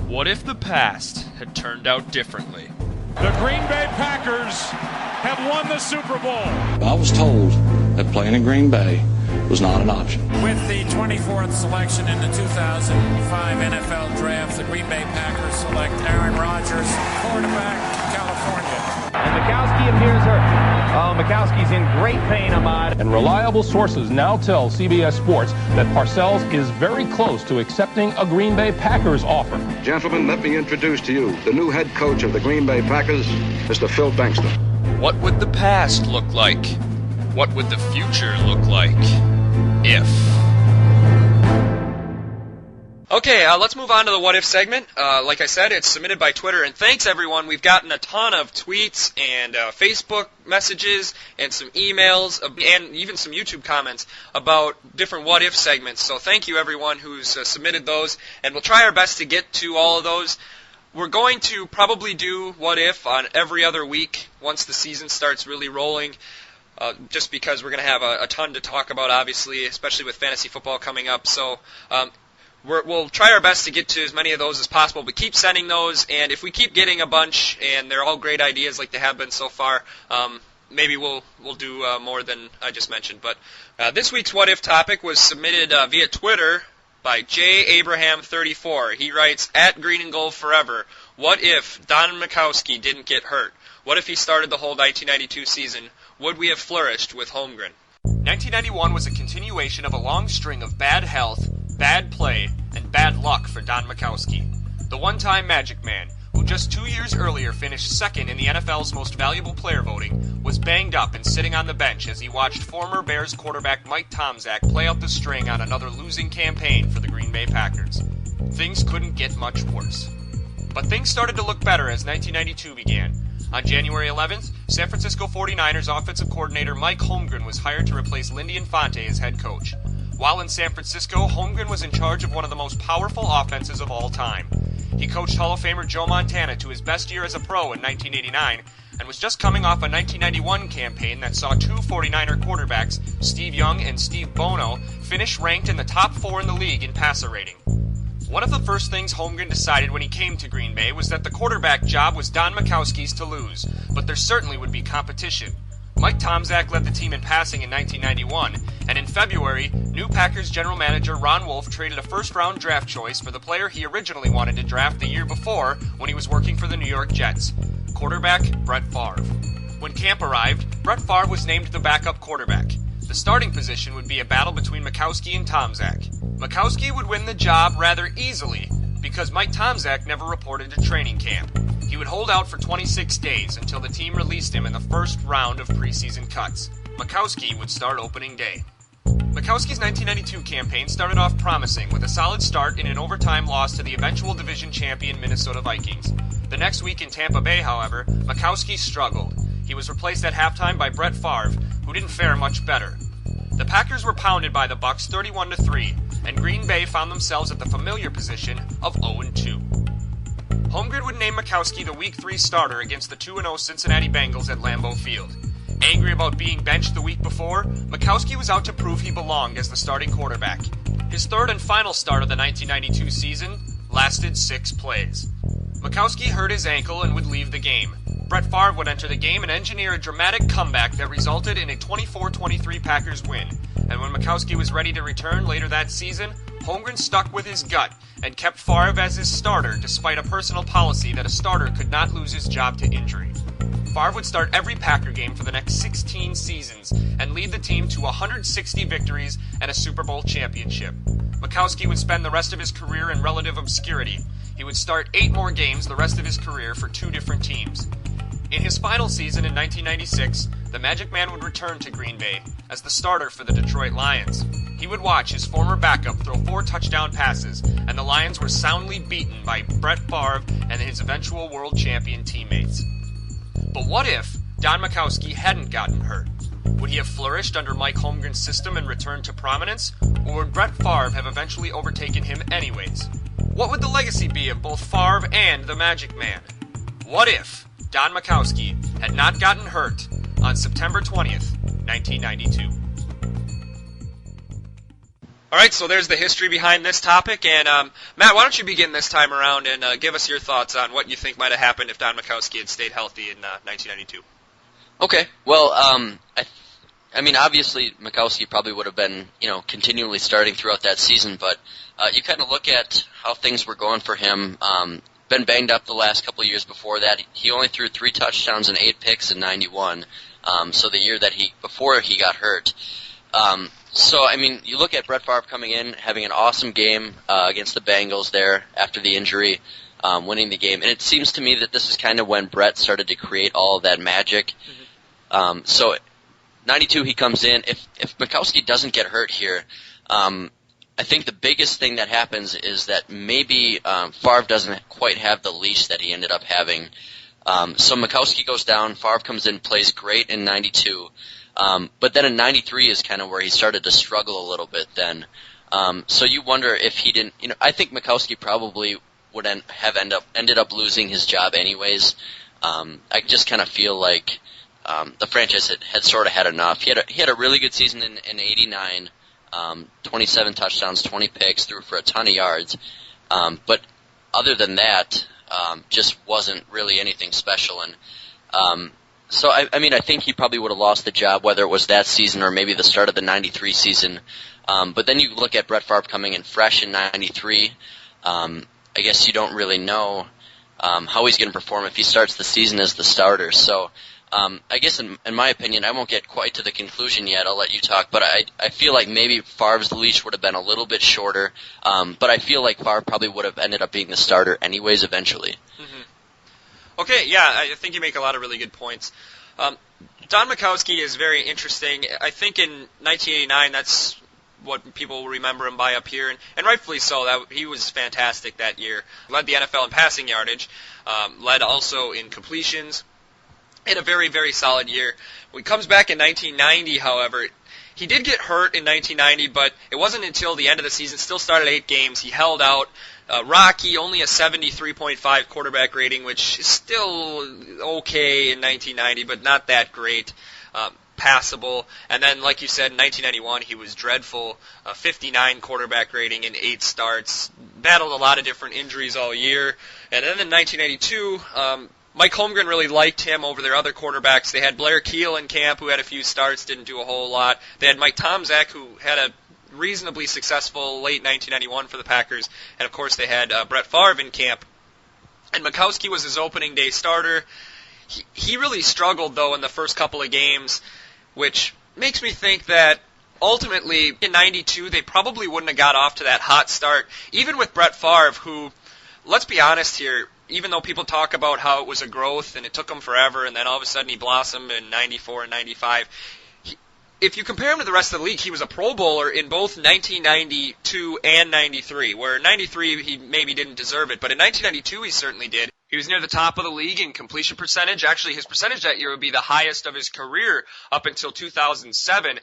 What if the past had turned out differently? The Green Bay Packers have won the Super Bowl. I was told that playing in Green Bay was not an option. With the 24th selection in the 2005 NFL Draft, the Green Bay Packers select Aaron Rodgers, quarterback, California. And Majkowski appears hurt. Oh, Majkowski's in great pain, Ahmad. And reliable sources now tell CBS Sports that Parcells is very close to accepting a Green Bay Packers offer. Gentlemen, let me introduce to you the new head coach of the Green Bay Packers, Mr. Phil Bengtson. What would the past look like? What would the future look like? If. Okay, let's move on to the What If segment. Like I said, it's submitted by Twitter, and thanks everyone. We've gotten a ton of tweets and Facebook messages and some emails and even some YouTube comments about different What If segments. So thank you everyone who's submitted those, and we'll try our best to get to all of those. We're going to probably do What If on every other week once the season starts really rolling. Just because we're going to have a ton to talk about, obviously, especially with fantasy football coming up. So we'll try our best to get to as many of those as possible, but keep sending those, and if we keep getting a bunch, and they're all great ideas like they have been so far, maybe we'll do more than I just mentioned. But this week's What If topic was submitted via Twitter by JAbraham34. He writes, at Green and Gold Forever, what if Don Majkowski didn't get hurt? What if he started the whole 1992 season? Would we have flourished with Holmgren? 1991 was a continuation of a long string of bad health, bad play, and bad luck for Don Majkowski. The one-time Magic Man, who just 2 years earlier finished second in the NFL's most valuable player voting, was banged up and sitting on the bench as he watched former Bears quarterback Mike Tomczak play out the string on another losing campaign for the Green Bay Packers. Things couldn't get much worse. But things started to look better as 1992 began. On January 11th, San Francisco 49ers offensive coordinator Mike Holmgren was hired to replace Lindy Infante as head coach. While in San Francisco, Holmgren was in charge of one of the most powerful offenses of all time. He coached Hall of Famer Joe Montana to his best year as a pro in 1989, and was just coming off a 1991 campaign that saw two 49er quarterbacks, Steve Young and Steve Bono, finish ranked in the top 4 in the league in passer rating. One of the first things Holmgren decided when he came to Green Bay was that the quarterback job was Don Majkowski's to lose, but there certainly would be competition. Mike Tomczak led the team in passing in 1991, and in February, new Packers general manager Ron Wolf traded a first-round draft choice for the player he originally wanted to draft the year before when he was working for the New York Jets, quarterback Brett Favre. When camp arrived, Brett Favre was named the backup quarterback. The starting position would be a battle between Majkowski and Tomczak. Majkowski would win the job rather easily because Mike Tomczak never reported to training camp. He would hold out for 26 days until the team released him in the first round of preseason cuts. Majkowski would start opening day. Majkowski's 1992 campaign started off promising with a solid start in an overtime loss to the eventual division champion Minnesota Vikings. The next week in Tampa Bay, however, Majkowski struggled. He was replaced at halftime by Brett Favre, who didn't fare much better. The Packers were pounded by the Bucs 31-3, and Green Bay found themselves at the familiar position of 0-2. Holmgren would name Majkowski the Week 3 starter against the 2-0 Cincinnati Bengals at Lambeau Field. Angry about being benched the week before, Majkowski was out to prove he belonged as the starting quarterback. His third and final start of the 1992 season lasted 6 plays. Majkowski hurt his ankle and would leave the game. Brett Favre would enter the game and engineer a dramatic comeback that resulted in a 24-23 Packers win. And when Majkowski was ready to return later that season, Holmgren stuck with his gut and kept Favre as his starter despite a personal policy that a starter could not lose his job to injury. Favre would start every Packer game for the next 16 seasons and lead the team to 160 victories and a Super Bowl championship. Majkowski would spend the rest of his career in relative obscurity. He would start 8 more games the rest of his career for 2 different teams. In his final season in 1996, the Magic Man would return to Green Bay as the starter for the Detroit Lions. He would watch his former backup throw 4 touchdown passes, and the Lions were soundly beaten by Brett Favre and his eventual world champion teammates. But what if Don Majkowski hadn't gotten hurt? Would he have flourished under Mike Holmgren's system and returned to prominence, or would Brett Favre have eventually overtaken him anyways? What would the legacy be of both Favre and the Magic Man? What if Don Majkowski had not gotten hurt on September 20th, 1992? All right, so there's the history behind this topic. And, Matt, why don't you begin this time around and give us your thoughts on what you think might have happened if Don Majkowski had stayed healthy in 1992. Okay. Well, I mean, obviously, Majkowski probably would have been, continually starting throughout that season, but you kind of look at how things were going for him. Been banged up the last couple of years before that. He only threw 3 touchdowns and 8 picks in 91, so the year that before he got hurt. So, I mean, you look at Brett Favre coming in, having an awesome game against the Bengals there after the injury, winning the game. And it seems to me that this is kind of when Brett started to create all of that magic. Mm-hmm. So, 92 he comes in. If Majkowski doesn't get hurt here, I think the biggest thing that happens is that maybe Favre doesn't quite have the leash that he ended up having. So Majkowski goes down, Favre comes in, plays great in 92. But then in 93 is kind of where he started to struggle a little bit then. So you wonder if he didn't, I think Majkowski probably would have ended up losing his job anyways. I just kind of feel like the franchise had sort of had enough. He had a really good season in 89, 27 touchdowns, 20 picks, threw for a ton of yards. But other than that, just wasn't really anything special. And so, I mean, I think he probably would have lost the job, whether it was that season or maybe the start of the 93 season. But then you look at Brett Favre coming in fresh in 93. I guess you don't really know how he's going to perform if he starts the season as the starter. So I guess in my opinion, I won't get quite to the conclusion yet. I'll let you talk. But I feel like maybe Favre's leash would have been a little bit shorter. But I feel like Favre probably would have ended up being the starter anyways eventually. Mm-hmm. Okay, yeah, I think you make a lot of really good points. Don Majkowski is very interesting. I think in 1989, that's what people will remember him by up here, and rightfully so. That he was fantastic that year. Led the NFL in passing yardage, led also in completions. Had a very, very solid year. When he comes back in 1990, however, he did get hurt in 1990, but it wasn't until the end of the season. Still started 8 games. He held out. Rocky, only a 73.5 quarterback rating, which is still okay in 1990, but not that great. Passable. And then, like you said, in 1991, he was dreadful. 59 quarterback rating in 8 starts. Battled a lot of different injuries all year. And then in 1992, Mike Holmgren really liked him over their other quarterbacks. They had Blair Keel in camp, who had a few starts, didn't do a whole lot. They had Mike Tomczak, who had a reasonably successful late 1991 for the Packers, and of course they had Brett Favre in camp. And Majkowski was his opening day starter. He really struggled, though, in the first couple of games, which makes me think that ultimately in 92 they probably wouldn't have got off to that hot start, even with Brett Favre, who, let's be honest here, even though people talk about how it was a growth and it took him forever and then all of a sudden he blossomed in 94 and 95, if you compare him to the rest of the league, he was a Pro Bowler in both 1992 and 93, where in 93 he maybe didn't deserve it, but in 1992 he certainly did. He was near the top of the league in completion percentage. Actually, his percentage that year would be the highest of his career up until 2007.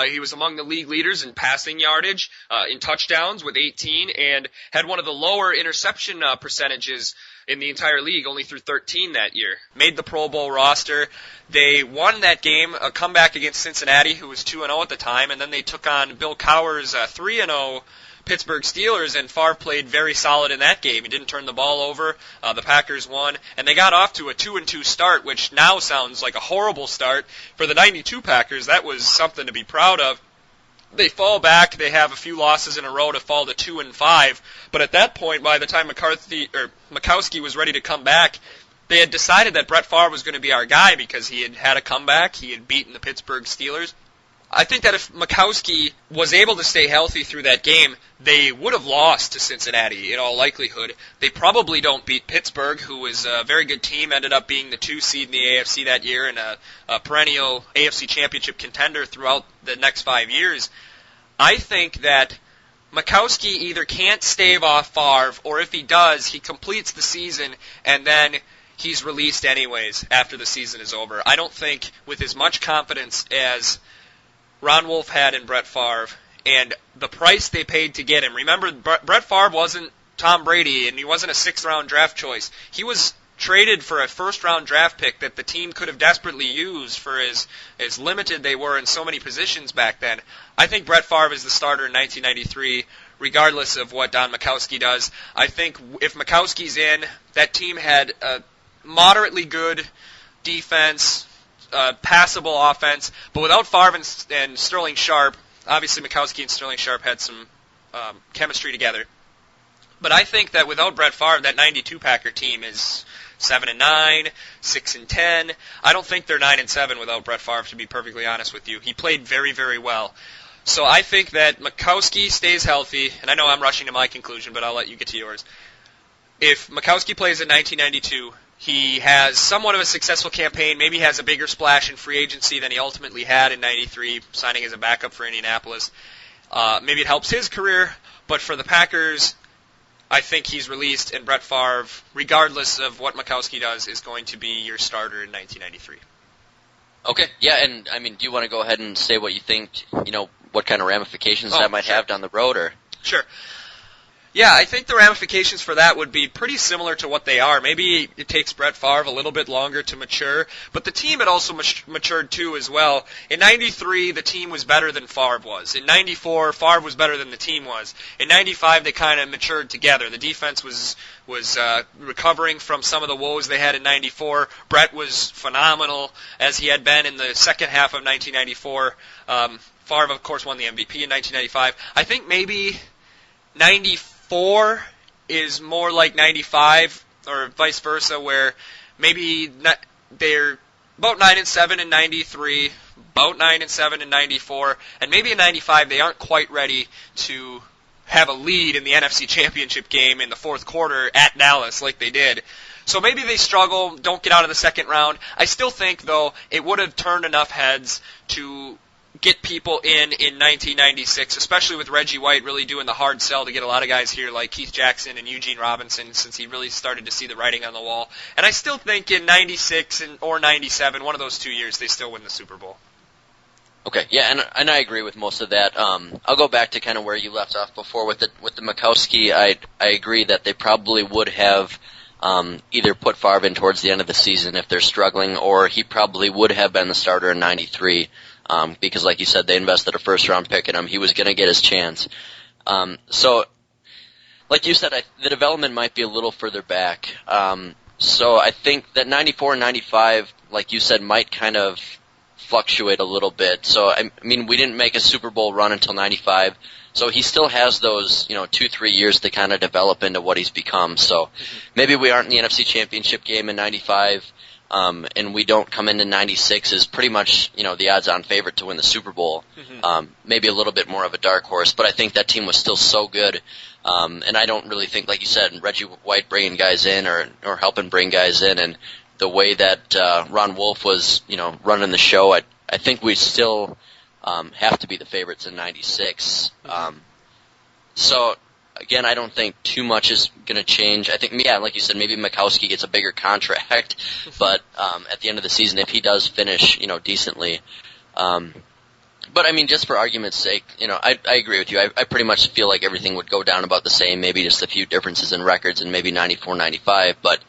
He was among the league leaders in passing yardage, in touchdowns with 18, and had one of the lower interception percentages in the entire league, only threw 13 that year. Made the Pro Bowl roster. They won that game, a comeback against Cincinnati, who was 2-0 at the time, and then they took on Bill Cowher's 3-0 Pittsburgh Steelers, and Favre played very solid in that game. He didn't turn the ball over. The Packers won, and they got off to a 2-2 start, which now sounds like a horrible start. For the 92 Packers, that was something to be proud of. They fall back. They have a few losses in a row to fall to 2-5. But at that point, by the time Majkowski was ready to come back, they had decided that Brett Favre was going to be our guy because he had had a comeback. He had beaten the Pittsburgh Steelers. I think that if Majkowski was able to stay healthy through that game, they would have lost to Cincinnati in all likelihood. They probably don't beat Pittsburgh, who was a very good team, ended up being the 2 seed in the AFC that year and a perennial AFC championship contender throughout the next 5 years. I think that Majkowski either can't stave off Favre, or if he does, he completes the season and then he's released anyways after the season is over. I don't think with as much confidence as Ron Wolf had in Brett Favre, and the price they paid to get him. Remember, Brett Favre wasn't Tom Brady, and he wasn't a 6th-round draft choice. He was traded for a first-round draft pick that the team could have desperately used for as limited they were in so many positions back then. I think Brett Favre is the starter in 1993, regardless of what Don Majkowski does. I think if Majkowski's in, that team had a moderately good defense, passable offense, but without Favre and Sterling Sharp, obviously Majkowski and Sterling Sharp had some chemistry together. But I think that without Brett Favre, that 92 Packer team is 7-9, 6-10. I don't think they're 9-7 without Brett Favre, to be perfectly honest with you. He played very, very well. So I think that Majkowski stays healthy, and I know I'm rushing to my conclusion, but I'll let you get to yours. If Majkowski plays in 1992, he has somewhat of a successful campaign, maybe has a bigger splash in free agency than he ultimately had in 93, signing as a backup for Indianapolis. Maybe it helps his career, but for the Packers, I think he's released, and Brett Favre, regardless of what Majkowski does, is going to be your starter in 1993. Okay, yeah, and I mean, do you want to go ahead and say what you think, what kind of ramifications that might have down the road, or? Sure. Yeah, I think the ramifications for that would be pretty similar to what they are. Maybe it takes Brett Favre a little bit longer to mature, but the team had also matured too as well. In 93, the team was better than Favre was. In 94, Favre was better than the team was. In 95, they kind of matured together. The defense was recovering from some of the woes they had in 94. Brett was phenomenal, as he had been in the second half of 1994. Favre, of course, won the MVP in 1995. I think maybe 94 is more like 95, or vice versa, where maybe they're about 9-7 in 93, about 9-7 in 94, and maybe in 95 they aren't quite ready to have a lead in the NFC Championship game in the fourth quarter at Dallas like they did. So maybe they struggle, don't get out of the second round. I still think, though, it would have turned enough heads to get people in 1996, especially with Reggie White really doing the hard sell to get a lot of guys here like Keith Jackson and Eugene Robinson, since he really started to see the writing on the wall. And I still think in 96 or 97, one of those 2 years, they still win the Super Bowl. Okay, yeah, and I agree with most of that. I'll go back to kind of where you left off before with the Majkowski. I agree that they probably would have either put Favre in towards the end of the season if they're struggling, or he probably would have been the starter in 93. Because, like you said, they invested a first-round pick in him. He was going to get his chance. So, like you said, the development might be a little further back. So I think that 94 and 95, like you said, might kind of fluctuate a little bit. So, I mean, we didn't make a Super Bowl run until 95. So he still has those, 2-3 years to kind of develop into what he's become. So maybe we aren't in the NFC Championship game in 95. And we don't come into 96 as pretty much, the odds-on favorite to win the Super Bowl. Maybe a little bit more of a dark horse, but I think that team was still so good. And I don't really think, like you said, Reggie White bringing guys in or helping bring guys in, and the way that Ron Wolf was, running the show, I think we still have to be the favorites in 96. So, again, I don't think too much is going to change. I think, yeah, like you said, maybe Majkowski gets a bigger contract, but at the end of the season, if he does finish, decently. But, I mean, just for argument's sake, I agree with you. I pretty much feel like everything would go down about the same, maybe just a few differences in records and maybe 94, 95. But,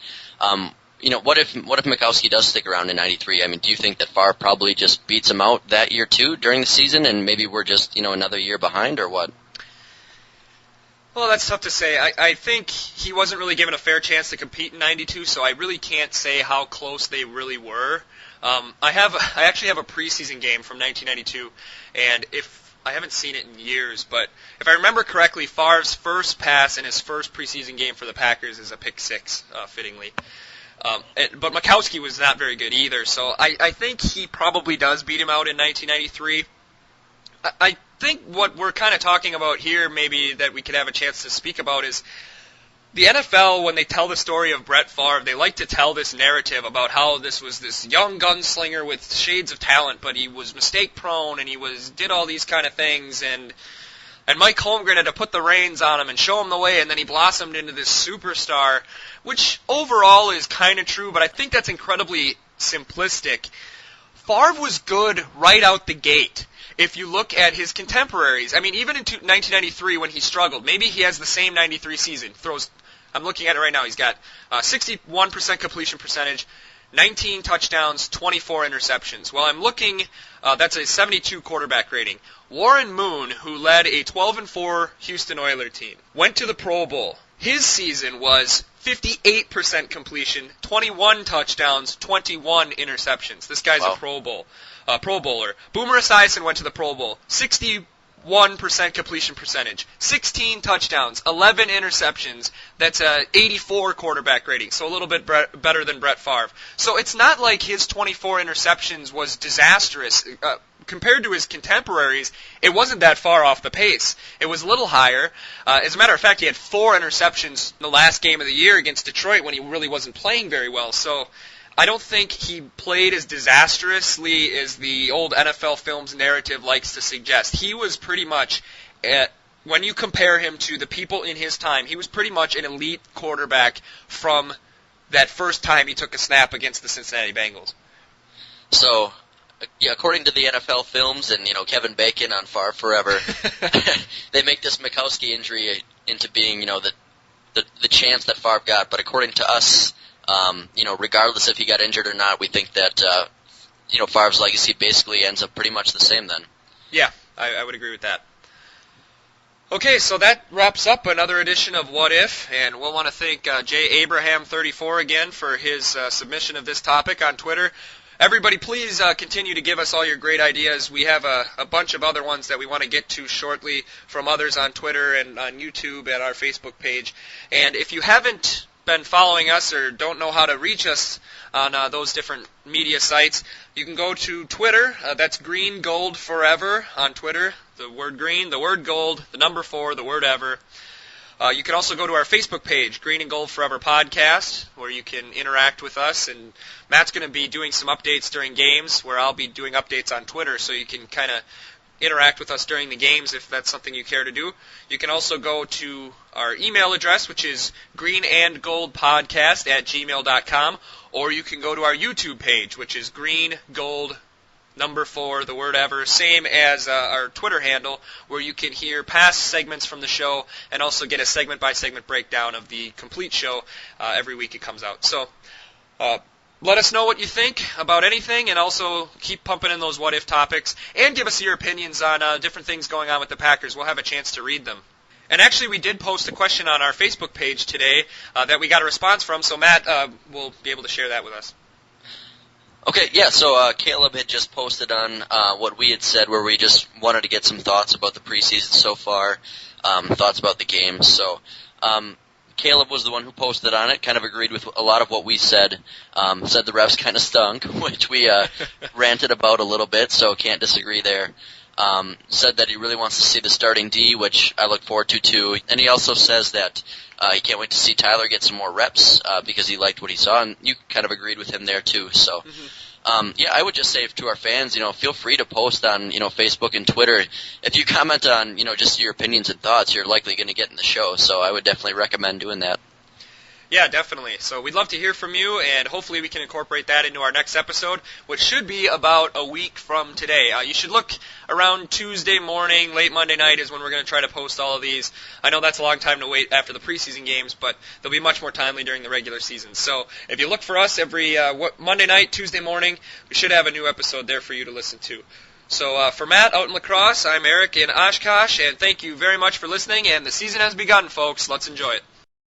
what if Majkowski does stick around in 93? I mean, do you think that Favre probably just beats him out that year, too, during the season, and maybe we're just, another year behind, or what? Well, that's tough to say. I think he wasn't really given a fair chance to compete in 92, so I really can't say how close they really were. I actually have a preseason game from 1992, and I haven't seen it in years, but if I remember correctly, Favre's first pass in his first preseason game for the Packers is a pick six, fittingly. But Majkowski was not very good either, so I think he probably does beat him out in 1993. I think what we're kind of talking about here, maybe that we could have a chance to speak about, is the NFL, when they tell the story of Brett Favre, they like to tell this narrative about how this was this young gunslinger with shades of talent, but he was mistake-prone, and he did all these kind of things, and Mike Holmgren had to put the reins on him and show him the way, and then he blossomed into this superstar, which overall is kind of true, but I think that's incredibly simplistic. Favre was good right out the gate. If you look at his contemporaries, I mean, even in 1993 when he struggled, maybe he has the same 93 season, throws I'm looking at it right now. He's got 61% completion percentage, 19 touchdowns, 24 interceptions. Well, I'm looking, that's a 72 quarterback rating. Warren Moon, who led a 12-4 Houston Oilers team, went to the Pro Bowl. His season was 58% completion, 21 touchdowns, 21 interceptions. This guy's a Pro Bowler. Boomer Esiason went to the Pro Bowl. 61% completion percentage, 16 touchdowns, 11 interceptions. That's a 84 quarterback rating, so a little bit better than Brett Favre. So it's not like his 24 interceptions was disastrous. Compared to his contemporaries, it wasn't that far off the pace. It was a little higher. As a matter of fact, he had 4 interceptions in the last game of the year against Detroit when he really wasn't playing very well. So I don't think he played as disastrously as the old NFL Films narrative likes to suggest. He was pretty much, when you compare him to the people in his time, he was pretty much an elite quarterback from that first time he took a snap against the Cincinnati Bengals. So, yeah, according to the NFL Films and, Kevin Bacon on Favre Forever, they make this Majkowski injury into being, the chance that Favre got. But according to us, regardless if he got injured or not, we think that, Favre's legacy basically ends up pretty much the same then. Yeah, I would agree with that. Okay, so that wraps up another edition of What If, and we'll want to thank Jay Abraham34 again for his submission of this topic on Twitter. Everybody, please continue to give us all your great ideas. We have a bunch of other ones that we want to get to shortly from others on Twitter and on YouTube and our Facebook page. And if you haven't been following us or don't know how to reach us on those different media sites, you can go to Twitter. That's Green Gold Forever on Twitter. The word green, the word gold, the number 4, the word ever. You can also go to our Facebook page, Green and Gold Forever Podcast, where you can interact with us. And Matt's going to be doing some updates during games, where I'll be doing updates on Twitter, so you can kind of interact with us during the games if that's something you care to do. You can also go to our email address, which is greenandgoldpodcast@gmail.com, or you can go to our YouTube page, which is Green Gold number 4, the word ever, same as our Twitter handle, where you can hear past segments from the show and also get a segment-by-segment breakdown of the complete show every week it comes out. So let us know what you think about anything, and also keep pumping in those what-if topics, and give us your opinions on different things going on with the Packers. We'll have a chance to read them. And actually, we did post a question on our Facebook page today that we got a response from, so Matt will be able to share that with us. Okay, yeah, so Caleb had just posted on what we had said, where we just wanted to get some thoughts about the preseason so far, thoughts about the games. So Caleb was the one who posted on it, kind of agreed with a lot of what we said, said the refs kind of stunk, which we ranted about a little bit, so can't disagree there. Said that he really wants to see the starting D, which I look forward to too. And he also says that he can't wait to see Tyler get some more reps because he liked what he saw, and you kind of agreed with him there too. So, yeah, I would just say to our fans, feel free to post on, Facebook and Twitter. If you comment on, just your opinions and thoughts, you're likely going to get in the show. So I would definitely recommend doing that. Yeah, definitely. So we'd love to hear from you, and hopefully we can incorporate that into our next episode, which should be about a week from today. You should look around Tuesday morning, late Monday night is when we're going to try to post all of these. I know that's a long time to wait after the preseason games, but they'll be much more timely during the regular season. So if you look for us every Monday night, Tuesday morning, we should have a new episode there for you to listen to. So for Matt out in La Crosse, I'm Eric in Oshkosh, and thank you very much for listening, and the season has begun, folks. Let's enjoy it.